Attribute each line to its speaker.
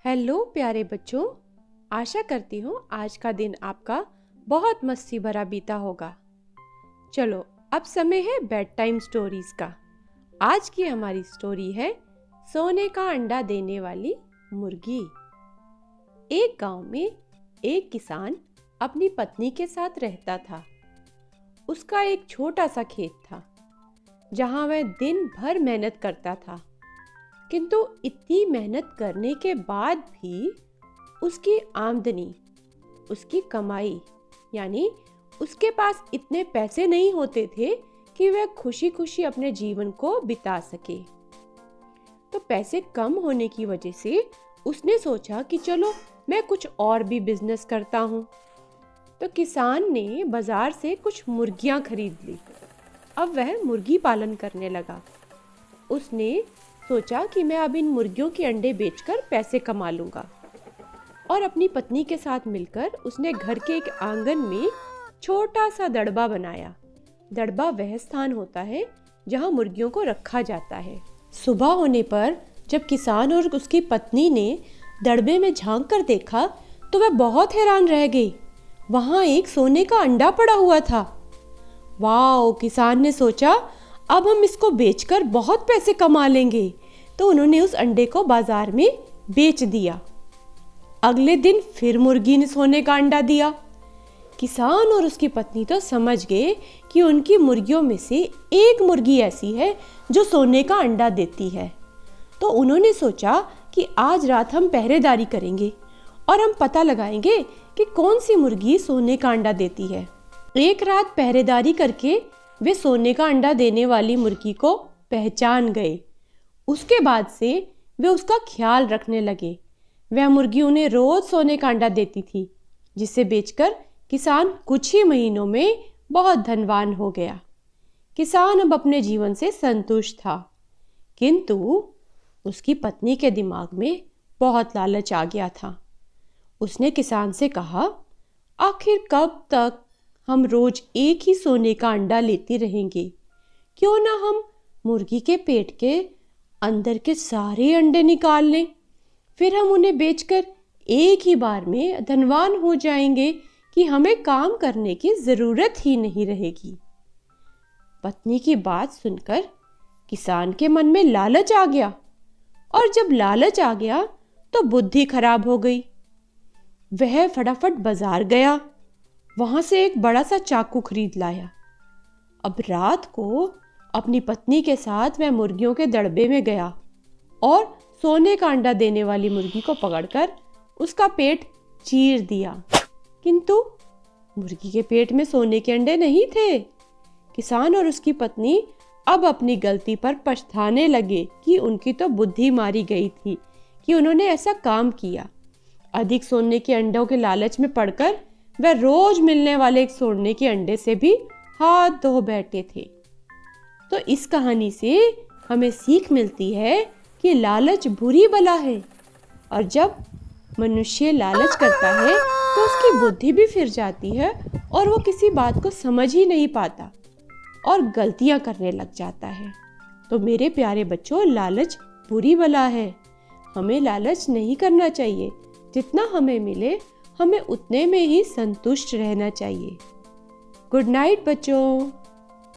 Speaker 1: Hello प्यारे बच्चों, आशा करती हूँ आज का दिन आपका बहुत मस्ती भरा बीता होगा। चलो अब समय है बेड टाइम स्टोरीज का। आज की हमारी स्टोरी है सोने का अंडा देने वाली मुर्गी। एक गांव में एक किसान अपनी पत्नी के साथ रहता था। उसका एक छोटा सा खेत था जहां वह दिन भर मेहनत करता था, किंतु इतनी मेहनत करने के बाद भी उसकी आमदनी, उसकी कमाई यानी उसके पास इतने पैसे नहीं होते थे कि वह खुशी खुशी अपने जीवन को बिता सके। तो पैसे कम होने की वजह से उसने सोचा कि चलो मैं कुछ और भी बिजनेस करता हूँ। तो किसान ने बाजार से कुछ मुर्गियाँ खरीद ली। अब वह मुर्गी पालन करने लगा। उसने सोचा कि मैं अब इन मुर्गियों के अंडे बेचकर पैसे कमा लूंगा। और अपनी पत्नी के साथ मिलकर उसने घर के एक आंगन में छोटा सा दड़बा बनाया। दड़बा वह स्थान होता है जहां मुर्गियों को रखा जाता है। सुबह होने पर जब किसान और उसकी पत्नी ने दड़बे में झांक कर देखा तो वह बहुत हैरान रह गई। वहां एक सोने का अंडा पड़ा हुआ था। वाह! किसान ने सोचा अब हम इसको बेचकर बहुत पैसे कमा लेंगे। तो उन्होंने उस अंडे को बाजार में बेच दिया। अगले दिन फिर मुर्गी ने सोने का अंडा दिया। किसान और उसकी पत्नी तो समझ गए कि उनकी मुर्गियों में से एक मुर्गी ऐसी है जो सोने का अंडा देती है। तो उन्होंने सोचा कि आज रात हम पहरेदारी करेंगे और हम पता लगाएंगे कि कौन सी मुर्गी सोने का अंडा देती है। एक रात पहरेदारी करके वे सोने का अंडा देने वाली मुर्गी को पहचान गए। उसके बाद से वे उसका ख्याल रखने लगे। वह मुर्गी उन्हें रोज सोने का अंडा देती थी, जिसे बेचकर किसान कुछ ही महीनों में बहुत धनवान हो गया। किसान अब अपने जीवन से संतुष्ट था, किंतु उसकी पत्नी के दिमाग में बहुत लालच आ गया था। उसने किसान से कहा, आखिर कब तक हम रोज एक ही सोने का अंडा लेती रहेंगे? क्यों ना हम मुर्गी के पेट के अंदर के सारे अंडे निकाल लें, फिर हम उन्हें बेचकर एक ही बार में धनवान हो जाएंगे कि हमें काम करने की जरूरत ही नहीं रहेगी। पत्नी की बात सुनकर किसान के मन में लालच आ गया, और जब लालच आ गया तो बुद्धि खराब हो गई। वह फटाफट बाजार गया, वहां से एक बड़ा सा चाकू खरीद लाया। अब रात को अपनी पत्नी के साथ वह मुर्गियों के दड़बे में गया और सोने का अंडा देने वाली मुर्गी को पकड़कर उसका पेट चीर दिया, किंतु मुर्गी के पेट में सोने के अंडे नहीं थे। किसान और उसकी पत्नी अब अपनी गलती पर पछताने लगे कि उनकी तो बुद्धि मारी गई थी कि उन्होंने ऐसा काम किया। अधिक सोने के अंडों के लालच में पड़कर वह रोज मिलने वाले एक सोने के अंडे से भी हाथ धो बैठे थे। तो इस कहानी से हमें सीख मिलती है कि लालच बुरी बला है, और जब मनुष्य लालच करता है तो उसकी बुद्धि भी फिर जाती है और वो किसी बात को समझ ही नहीं पाता और गलतियां करने लग जाता है। तो मेरे प्यारे बच्चों, लालच बुरी बला है। हमें लालच नहीं करना चाहिए। जितना हमें मिले हमें उतने में ही संतुष्ट रहना चाहिए। गुड नाइट बच्चों।